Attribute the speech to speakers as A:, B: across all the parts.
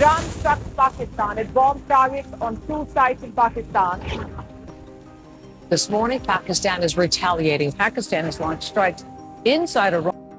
A: Iran struck Pakistan. It bombed targets on 2 sites in Pakistan.
B: This morning, Pakistan is retaliating. Pakistan has launched strikes inside Iran.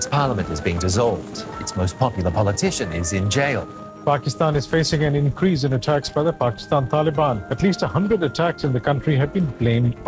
C: Its parliament is being dissolved. Its most popular politician is in jail.
D: Pakistan is facing an increase in attacks by the Pakistan Taliban. At least 100 attacks in the country have been blamed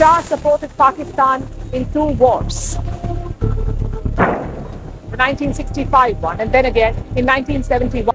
A: Shah supported Pakistan in 2 wars. The 1965 one and then again in 1971.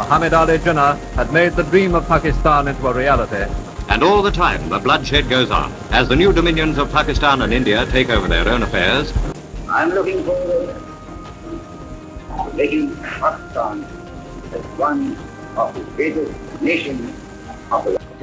E: Muhammad Ali Jinnah had made the dream of Pakistan into a reality.
F: And all the time the bloodshed goes on as the new dominions of Pakistan and India take over their own affairs.
G: I'm looking forward to making Pakistan as one of the greatest nations of the world.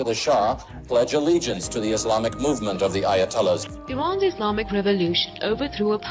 H: to the Shah pledge allegiance to the Islamic movement of the Ayatollahs.
I: Iran's Islamic Revolution overthrew a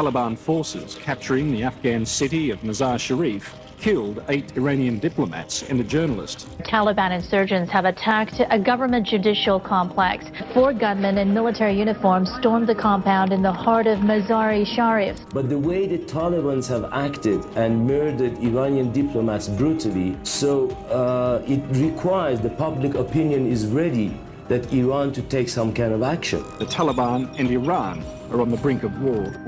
D: Taliban forces capturing the Afghan city of Mazar-Sharif killed 8 Iranian diplomats and a journalist.
J: Taliban insurgents have attacked a government judicial complex. 4 gunmen in military uniforms stormed the compound in the heart of Mazar-e-Sharif.
K: But the way the Taliban have acted and murdered Iranian diplomats brutally, so it requires the public opinion is ready that Iran to take some kind of action.
D: The Taliban and Iran are on the brink of war.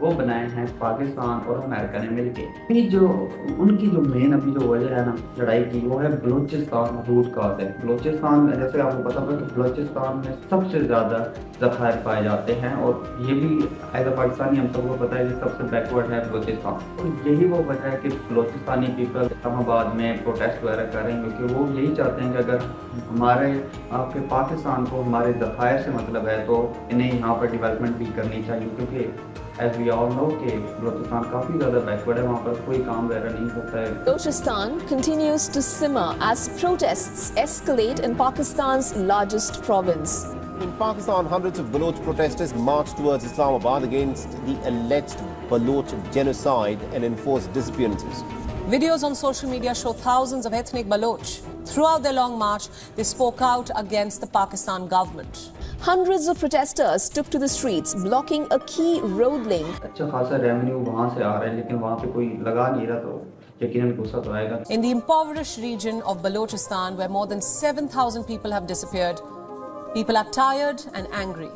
L: وہ بنائے ہیں پاکستان اور امریکہ نے مل کے. جو ان کی جو مین ابھی جو وجہ ہے نا لڑائی کی وہ ہے بلوچستان روٹ کاز ہے. بلوچستان جیسے آپ کو پتا ہے کہ بلوچستان میں سب سے زیادہ ذخائر پائے جاتے ہیں اور یہ بھی ایز اے پاکستانی ہم سب کو پتا ہے کہ سب سے بیکورڈ ہے بلوچستان. اور یہی وہ وجہ ہے کہ بلوچستانی پیپل اسلام آباد میں پروٹیسٹ وغیرہ کر رہے ہیں کیونکہ وہ یہی چاہتے ہیں کہ اگر ہمارے آپ کے پاکستان کو ہمارے ذخائر سے مطلب ہے تو انہیں یہاں پر ڈیولپمنٹ بھی کرنی چاہیے کیونکہ ایز وی آل نو کہ بلوچستان کافی زیادہ بیکورڈ ہے, وہاں پر کوئی کام وغیرہ نہیں ہوتا ہے.
M: Balochistan continues to simmer as protests escalate in Pakistan's largest province.
N: In Pakistan, hundreds of Baloch protesters marched towards Islamabad against the alleged Baloch genocide and enforced disappearances.
O: Videos on social media show thousands of ethnic Baloch. Throughout their long march, they spoke out against the Pakistan government.
M: Hundreds of protesters took to the streets, blocking a key road link.
L: اچھا خاصا revenue وہاں سے آ رہا ہے لیکن وہاں پہ کوئی لگا نہیں رہا تو یقیناً غصہ تو آئے گا.
O: In the impoverished region of Balochistan, where more than 7,000 people have disappeared, people are tired and angry.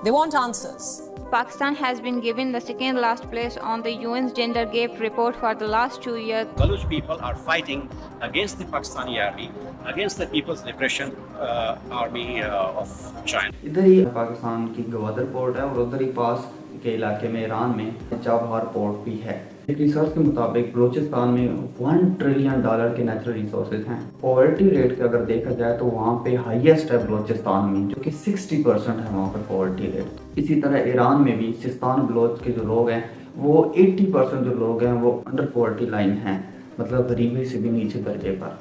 O: They want answers.
P: Pakistan has been given the second last place on the UN's gender gap report for the last 2 years.
Q: Baloch people are fighting against the Pakistani army, against the People's Liberation Army of China.
L: ادھر ہی پاکستان کی Gwadar port ہے اور ادھر ہی پاس کے علاقے میں ایران میں Chabahar port بھی ہے. ایک ریسرچ کے مطابق بلوچستان میں $1 ٹریلین کے نیچرل ریسورسز ہیں. پاورٹی ریٹ کا اگر دیکھا جائے تو وہاں پہ ہائیسٹ ہے بلوچستان میں جو کہ 60% ہے وہاں پر پاورٹی ریٹ. اسی طرح ایران میں بھی سستان بلوچ کے جو لوگ ہیں وہ 80% جو لوگ ہیں وہ انڈر پاورٹی لائن ہیں, مطلب غریبی سے بھی نیچے درجے پر.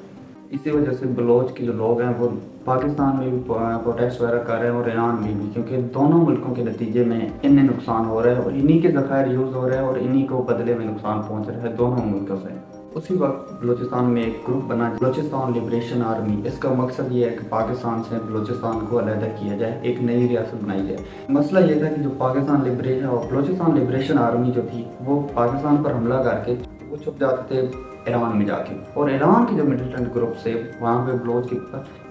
L: اسی وجہ سے بلوچ کے جو لوگ ہیں وہ پاکستان میں بھی پروٹیسٹ وغیرہ کر رہے ہیں اور ایران میں بھی, کیونکہ دونوں ملکوں کے نتیجے میں انہیں نقصان ہو رہا ہے اور انہی کے ذخائر یوز ہو رہے ہیں اور انہی کو بدلے میں نقصان پہنچ رہا ہے دونوں ملکوں سے. اسی وقت بلوچستان میں ایک گروپ بنا بلوچستان لبریشن آرمی. اس کا مقصد یہ ہے کہ پاکستان سے بلوچستان کو علیحدہ کیا جائے, ایک نئی ریاست بنائی جائے. مسئلہ یہ تھا کہ جو پاکستان لبریشن اور بلوچستان لبریشن آرمی جو تھی وہ پاکستان پر حملہ کر کے وہ چھپ جاتے تھے ایران میں جا کے, اور ایران کے جو ملیٹنٹ گروپ سے وہاں پہ بلوچ کے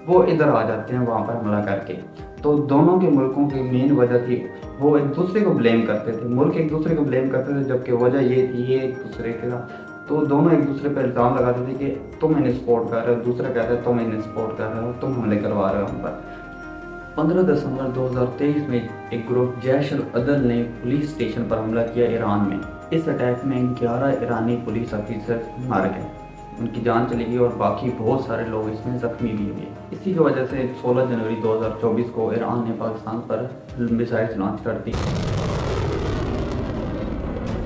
L: وہ ادھر آ جاتے ہیں وہاں پر حملہ کر کے. تو دونوں کے ملکوں کی مین وجہ تھی وہ ایک دوسرے کو بلیم کرتے تھے, ملک ایک دوسرے کو بلیم کرتے تھے, جبکہ وجہ یہ تھی یہ ایک دوسرے کا. تو دونوں ایک دوسرے پہ الزام لگاتے تھے کہ تم انہیں سپورٹ کر رہے ہو, دوسرا کہتا ہے تم انہیں سپورٹ کر رہے ہو, تم حملے کروا رہے ہو ہم پر. 15 دسمبر 2023 میں ایک گروپ جیش العدل نے پولیس اسٹیشن پر حملہ کیا ایران میں. اس اٹیک میں 11 ایرانی پولیس افیسر مارے گئے, ان کی جان چلی گئی اور باقی بہت سارے لوگ اس میں زخمی بھی ہوئے. اسی کی وجہ سے 16 جنوری 2024 کو ایران نے پاکستان پر میزائلز لانچ کر دی.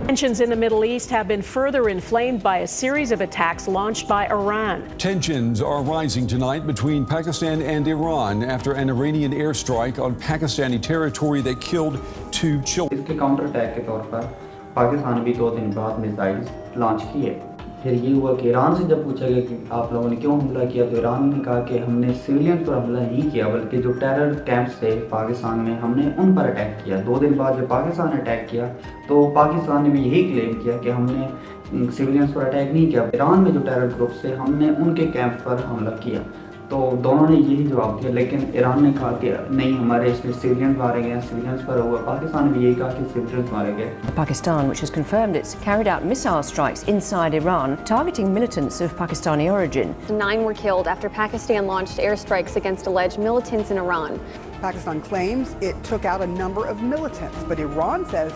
R: Tensions in the Middle East have been further inflamed by a series of attacks launched by Iran.
S: Tensions are rising tonight between Pakistan and Iran after an Iranian airstrike on Pakistani territory that killed 2 children.
L: اس کے counter attack کے طور پر پاکستان بھی 2 دن بعد missiles launch کیے. پھر یہ ہوا کہ ایران سے جب پوچھا گیا کہ آپ لوگوں نے کیوں حملہ کیا تو ایران نے کہا کہ ہم نے سویلین پر حملہ نہیں کیا بلکہ جو ٹیرر کیمپس تھے پاکستان میں ہم نے ان پر اٹیک کیا. 2 دن بعد جب پاکستان نے اٹیک کیا تو پاکستان نے بھی یہی کلیم کیا کہ ہم نے سویلینس پر اٹیک نہیں کیا, ایران میں جو ٹیرر گروپس تھے ہم نے ان کے کیمپ پر حملہ کیا. تو دونوں نے یہی جواب دیا, لیکن ایران نے کہا کہ نہیں ہمارے اس میں سویلینس مارے گئے ہیں, سویلینس پر ہوا. پاکستان نے بھی یہی کہا کہ سویلینس مارے گئے.
T: Pakistan, which has confirmed it's carried out missile strikes inside Iran, targeting militants of Pakistani origin.
U: 9 were killed after Pakistan launched airstrikes against alleged militants in Iran.
V: Pakistan claims it took out a number of militants, but Iran says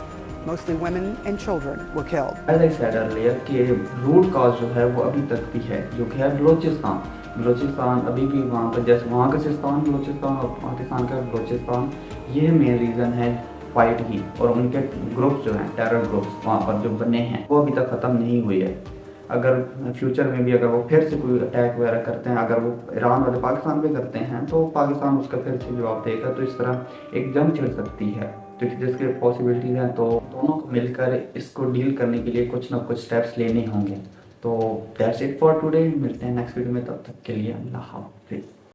V: mostly women and children were killed.
L: As I said earlier کہ root cause جو ہے وہ ابھی تک بھی ہے جو کہ ہے بلوچستان. بلوچستان ابھی بھی وہاں پر جیسے وہاں کا سستان بلوچستان اور پاکستان کا بلوچستان, یہ مین ریزن ہے فائٹ کی. اور ان کے گروپس جو ہیں ٹیرر گروپس وہاں پر جو بنے ہیں وہ ابھی تک ختم نہیں ہوئی ہے. اگر فیوچر میں بھی اگر وہ پھر سے کوئی اٹیک وغیرہ کرتے ہیں, اگر وہ ایران والے پاکستان پہ کرتے ہیں تو پاکستان اس کا پھر سے جواب دے گا. تو اس طرح ایک جنگ چھڑ سکتی ہے جس کے پاسبلٹیز ہیں. تو دونوں کو مل کر اس کو ڈیل کرنے کے لیے کچھ نہ کچھ سٹیپس لینے ہوں گے. تو دیٹس اٹ فار ٹوڈے. ملتے ہیں نیکسٹ ویڈیو میں, تب تک کے لیے اللہ حافظ.